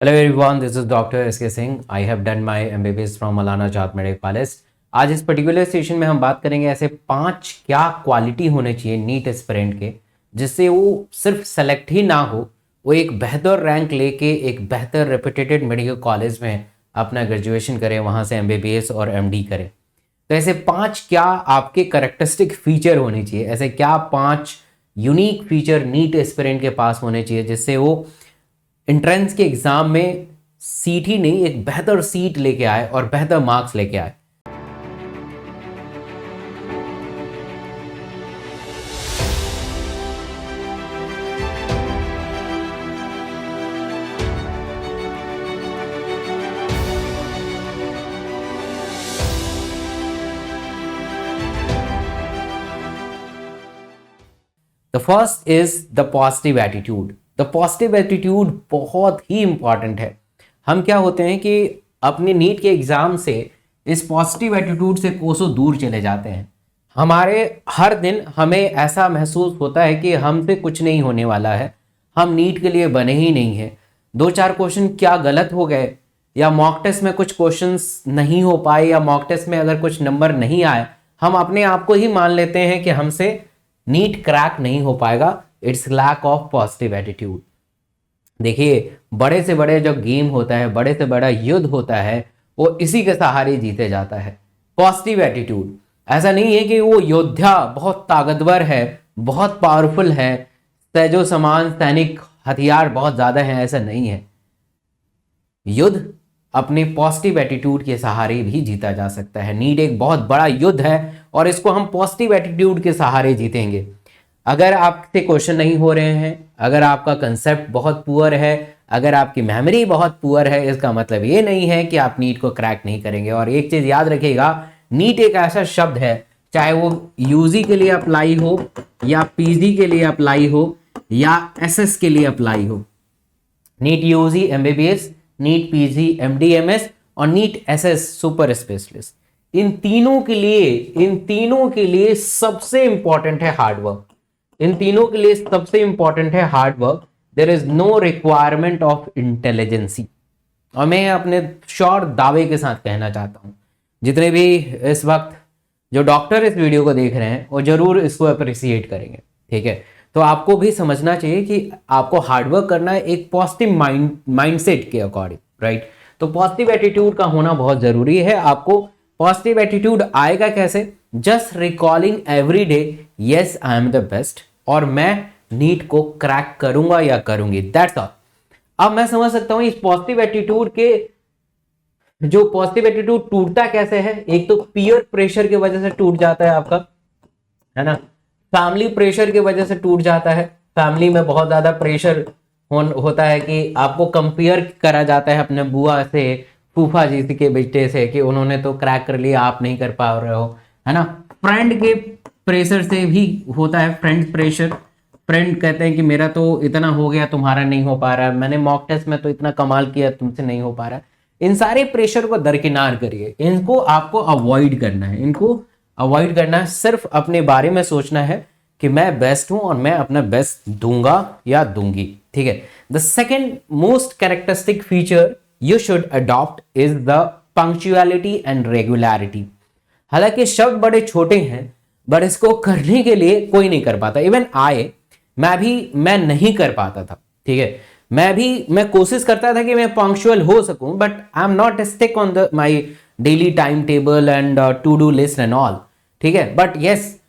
Hello everyone, this is Dr. S.K. Singh. I have done my MBBS from Malana Jat Medical College. आज इस particular session में हम बात करेंगे ऐसे 5 क्या क्वालिटी होने चाहिए नीट एस्पिरेंट के, जिससे वो सिर्फ सेलेक्ट ही ना हो, वो एक बेहतर रैंक लेके एक बेहतर रेपुटेटेड मेडिकल कॉलेज में अपना ग्रेजुएशन करें, वहाँ से MBBS और MD करें। तो ऐसे 5 क्या आपके करेक्टरिस्टिक फीचर होने चाहिए, ऐसे क्या 5 यूनिक फीचर नीट एस्पिरेंट के पास होने चाहिए जिससे वो एंट्रेंस के एग्जाम में सीट ही नहीं एक बेहतर सीट लेके आए और बेहतर मार्क्स लेके आए। The first is the positive attitude. The positive attitude बहुत ही इंपॉर्टेंट है। हम क्या होते हैं कि अपने नीट के एग्जाम से इस पॉजिटिव एटीट्यूड से कोसों दूर चले जाते हैं। हमारे हर दिन हमें ऐसा महसूस होता है कि हमसे कुछ नहीं होने वाला है, हम नीट के लिए बने ही नहीं हैं। 2-4 क्वेश्चन क्या गलत हो गए, या मॉक टेस्ट में कुछ क्वेश्चंस नहीं हो पाए, या मॉक टेस्ट में अगर कुछ नंबर नहीं आए, हम अपने आप को ही मान लेते हैं कि हमसे नीट क्रैक नहीं हो पाएगा। It's lack of positive attitude. देखिए, बड़े से बड़े जो गेम होता है, बड़े से बड़ा युद्ध होता है, वो इसी के सहारे जीते जाता है, पॉजिटिव एटीट्यूड। ऐसा नहीं है कि वो योद्धा बहुत ताकतवर है, बहुत पावरफुल है, तेजो समान सैनिक हथियार बहुत ज्यादा है, ऐसा नहीं है। युद्ध अपने पॉजिटिव एटीट्यूड के सहारे भी जीता जा सकता है। नीट एक बहुत बड़ा युद्ध है और इसको हम पॉजिटिव एटीट्यूड के सहारे जीतेंगे। अगर आपसे क्वेश्चन नहीं हो रहे हैं, अगर आपका कंसेप्ट बहुत पुअर है, अगर आपकी मेमोरी बहुत पुअर है, इसका मतलब ये नहीं है कि आप नीट को क्रैक नहीं करेंगे। और एक चीज याद रखिएगा, नीट एक ऐसा शब्द है, चाहे वो यूजी के लिए अप्लाई हो, या पीजी के लिए अप्लाई हो, या एसएस के लिए अप्लाई हो। NEET UG MBBS, NEET PG MDMS और नीट एसएस सुपर स्पेशलिस्ट, इन तीनों के लिए सबसे इंपॉर्टेंट है हार्डवर्क। इन तीनों के लिए सबसे इंपॉर्टेंट है hard work. There is no requirement of intelligency. और मैं अपने श्योर दावे के साथ कहना चाहता हूं, जितने भी इस वक्त जो डॉक्टर इस वीडियो को देख रहे हैं वो जरूर इसको अप्रिसिएट करेंगे, ठीक है। तो आपको भी समझना चाहिए कि आपको हार्डवर्क करना है एक पॉजिटिव माइंडसेट के अकॉर्डिंग, राइट। तो पॉजिटिव एटीट्यूड का होना बहुत जरूरी है। आपको पॉजिटिव एटीट्यूड आएगा कैसे? Just recalling every day, yes I am the best, और मैं नीट को क्रैक करूंगा या करूंगी, दैट्स ऑल। अब मैं समझ सकता हूं इस पॉजिटिव एटीट्यूड के, जो पॉजिटिव एटीट्यूड टूटता कैसे है। एक तो पीयर प्रेशर की वजह से टूट जाता है आपका, है ना। फैमिली प्रेशर की वजह से टूट जाता है। फैमिली में बहुत ज्यादा प्रेशर होता है कि आपको कंपेयर करा जाता है अपने बुआ से, फूफा जी के बेटे से, कि उन्होंने तो क्रैक कर लिया, आप नहीं कर पा रहे हो, है ना। फ्रेंड के प्रेशर से भी होता है, फ्रेंड प्रेशर। फ्रेंड कहते हैं कि मेरा तो इतना हो गया, तुम्हारा नहीं हो पा रहा, मैंने मॉक टेस्ट में तो इतना कमाल किया, तुमसे नहीं हो पा रहा। इन सारे प्रेशर को दरकिनार करिए, इनको आपको अवॉइड करना है, इनको अवॉइड करना है। सिर्फ अपने बारे में सोचना है कि मैं बेस्ट हूं और मैं अपना बेस्ट दूंगा या दूंगी, ठीक है। The second most characteristic feature you should adopt is the punctuality and regularity. हालांकि शब्द बड़े छोटे हैं, बट इसको करने के लिए कोई नहीं कर पाता। इवन मैं नहीं कर पाता था, ठीक है। मैं कोशिश करता था कि मैं पंक्चुअल हो सकूं, but I am not stick on the my daily time table and to do list and all, ठीक है। बट यस,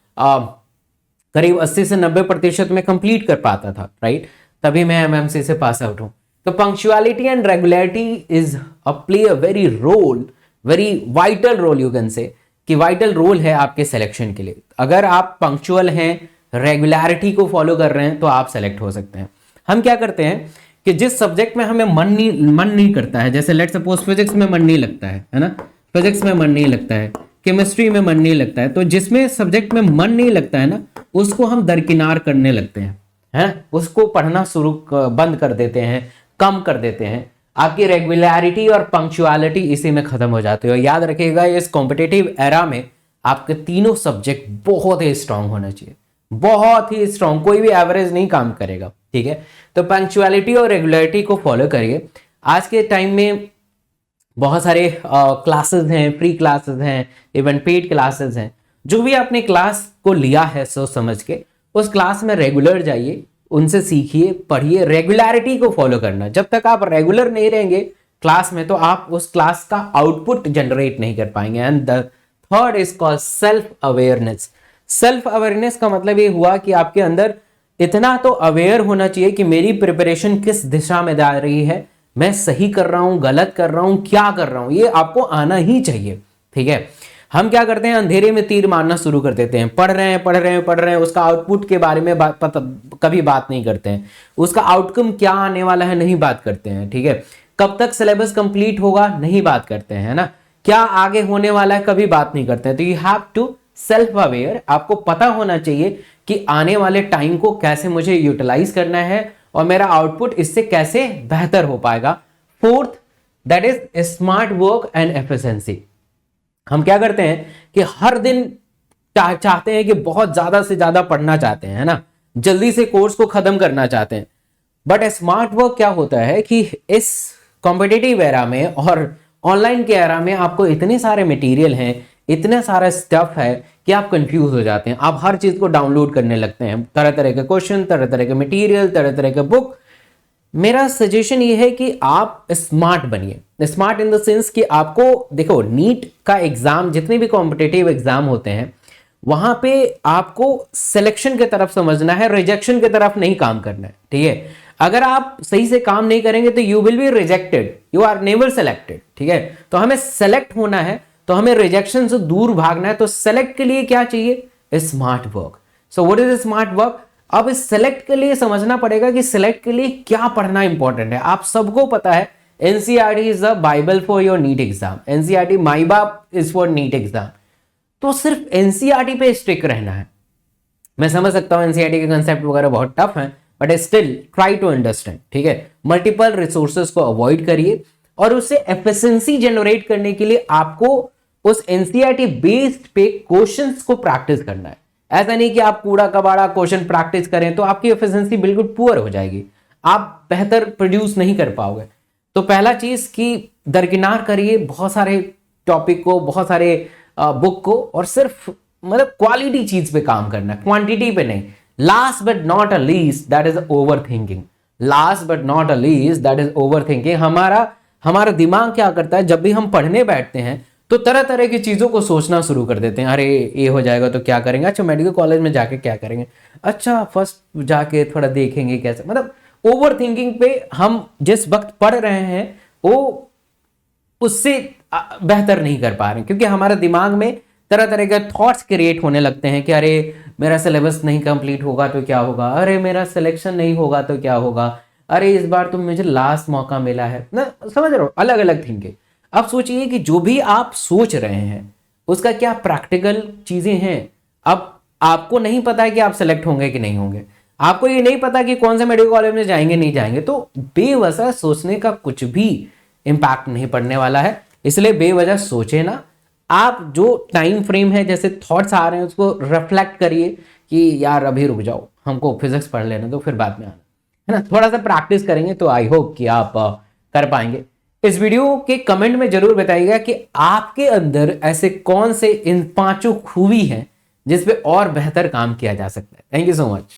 करीब 80 से 90% में कंप्लीट कर पाता था, राइट। तभी मैं एमएमसी से पास आउट हूं। तो punctuality and regularity is play a very vital role, you can say कि वाइटल रोल है आपके सिलेक्शन के लिए। अगर आप पंक्चुअल हैं, रेगुलरिटी को फॉलो कर रहे हैं, तो आप सेलेक्ट हो सकते हैं। हम क्या करते हैं कि जिस सब्जेक्ट में हमें मन नहीं करता है, जैसे लेट सपोज फिजिक्स में मन नहीं लगता है ना, फिजिक्स में मन नहीं लगता है, केमिस्ट्री में मन नहीं लगता है, तो जिसमें सब्जेक्ट में मन नहीं लगता है ना, उसको हम दरकिनार करने लगते हैं, है, उसको पढ़ना बंद कर देते हैं, कम कर देते हैं। आपकी रेगुलरिटी और पंक्चुअलिटी इसी में खत्म हो जाती है। और याद रखिएगा, इस कॉम्पिटिटिव एरा में आपके तीनों सब्जेक्ट बहुत ही स्ट्रांग होना चाहिए, बहुत ही स्ट्रांग, कोई भी एवरेज नहीं काम करेगा, ठीक है। तो पंक्चुअलिटी और रेगुलरिटी को फॉलो करिए। आज के टाइम में बहुत सारे क्लासेस हैं, फ्री क्लासेस हैं, इवन पेड क्लासेस हैं। जो भी आपने क्लास को लिया है सोच समझ के, उस क्लास में रेगुलर जाइए, उनसे सीखिए, पढ़िए, रेगुलरिटी को फॉलो करना। जब तक आप रेगुलर नहीं रहेंगे क्लास में, तो आप उस क्लास का आउटपुट जनरेट नहीं कर पाएंगे। And the third is called self awareness. Self awareness का मतलब ये हुआ कि आपके अंदर इतना तो अवेयर होना चाहिए कि मेरी प्रिपरेशन किस दिशा में जा रही है, मैं सही कर रहा हूं, गलत कर रहा हूं, क्या कर रहा हूं, ये आपको आना ही चाहिए। ठीक है, हम क्या करते हैं, अंधेरे में तीर मारना शुरू कर देते हैं, पढ़ रहे हैं, उसका आउटपुट के बारे में कभी बात नहीं करते हैं, उसका आउटकम क्या आने वाला है नहीं बात करते हैं। ठीक है, कब तक सिलेबस कंप्लीट होगा नहीं बात करते हैं, है ना, क्या आगे होने वाला है कभी बात नहीं करते हैं। तो you have to self aware, आपको पता होना चाहिए कि आने वाले टाइम को कैसे मुझे यूटिलाइज करना है और मेरा आउटपुट इससे कैसे बेहतर हो पाएगा। Fourth, that is smart work and efficiency. हम क्या करते हैं कि हर दिन चाहते हैं कि बहुत ज्यादा से ज्यादा पढ़ना चाहते हैं, है ना, जल्दी से कोर्स को खत्म करना चाहते हैं। बट स्मार्ट वर्क क्या होता है कि इस कॉम्पिटिटिव एरा में और ऑनलाइन के एरा में आपको इतने सारे मटेरियल हैं, इतना सारा स्टफ है कि आप कंफ्यूज हो जाते हैं। आप हर चीज को डाउनलोड करने लगते हैं, तरह तरह के क्वेश्चन, तरह तरह के मटेरियल, तरह तरह के बुक। मेरा सजेशन ये है कि आप स्मार्ट बनिए। स्मार्ट इन द सेंस कि आपको देखो, नीट का एग्जाम, जितने भी कॉम्पिटिटिव एग्जाम होते हैं, वहां पे आपको सिलेक्शन की तरफ समझना है, रिजेक्शन की तरफ नहीं काम करना है। ठीक है, अगर आप सही से काम नहीं करेंगे तो you will be rejected, you are never selected. ठीक है, तो हमें सेलेक्ट होना है, तो हमें रिजेक्शन से दूर भागना है। तो सेलेक्ट के लिए क्या चाहिए, smart work. So what is smart work? अब इस सेलेक्ट के लिए समझना पड़ेगा कि सेलेक्ट के लिए क्या पढ़ना इंपॉर्टेंट है। आप सबको पता है NCERT is the Bible for your NEET exam, NCERT my बाप इज फॉर नीट एग्जाम। तो सिर्फ एनसीईआरटी पे स्टिक रहना है। मैं समझ सकता हूं एनसीईआरटी के कंसेप्ट वगैरह बहुत टफ हैं, but still try to understand. ठीक है, मल्टीपल रिसोर्सेज को अवॉइड करिए और उससे एफिशिएंसी जनरेट करने के लिए आपको उस एनसीईआरटी बेस्ड पे क्वेश्चंस को प्रैक्टिस करना है। ऐसा नहीं कि आप कूड़ा कबाड़ा क्वेश्चन प्रैक्टिस करें तो आपकी एफिशिएंसी बिल्कुल पुअर हो जाएगी, आप बेहतर प्रोड्यूस नहीं कर पाओगे। तो पहला चीज कि दरकिनार करिए बहुत सारे टॉपिक को, बहुत सारे बुक को, और सिर्फ मतलब क्वालिटी चीज पे काम करना है, क्वांटिटी पे नहीं। Last but not a least, that is over thinking. Last but not a least, that is over thinking. हमारा दिमाग क्या करता है, जब भी हम पढ़ने बैठते हैं तो तरह तरह की चीजों को सोचना शुरू कर देते हैं। अरे ये हो जाएगा तो क्या करेंगे, अच्छा मेडिकल कॉलेज में जाके क्या करेंगे, अच्छा फर्स्ट जाके थोड़ा देखेंगे कैसे, मतलब ओवर थिंकिंग पे हम जिस वक्त पढ़ रहे हैं वो उससे बेहतर नहीं कर पा रहे, क्योंकि हमारे दिमाग में तरह तरह के थॉट्स क्रिएट होने लगते हैं कि अरे मेरा सिलेबस नहीं कंप्लीट होगा तो क्या होगा, अरे मेरा सिलेक्शन नहीं होगा तो क्या होगा, अरे इस बार तो मुझे लास्ट मौका मिला है ना, समझ रहे हो, अलग अलग थिंकिंग। अब सोचिए कि जो भी आप सोच रहे हैं उसका क्या प्रैक्टिकल चीजें हैं। अब आपको नहीं पता है कि आप सेलेक्ट होंगे कि नहीं होंगे, आपको ये नहीं पता कि कौन से मेडिकल कॉलेज में जाएंगे नहीं जाएंगे, तो बेवजह सोचने का कुछ भी इंपैक्ट नहीं पड़ने वाला है। इसलिए बेवजह सोचे ना, आप जो टाइम फ्रेम है, जैसे थॉट्स आ रहे हैं उसको रिफ्लेक्ट करिए कि यार अभी रुक जाओ, हमको फिजिक्स पढ़ लेना तो फिर बाद में आना, है ना। थोड़ा सा प्रैक्टिस करेंगे तो आई होप कि आप कर पाएंगे। इस वीडियो के कमेंट में जरूर बताइएगा कि आपके अंदर ऐसे कौन से इन 5 खूबी हैं जिस पे और बेहतर काम किया जा सकता है। Thank you so much.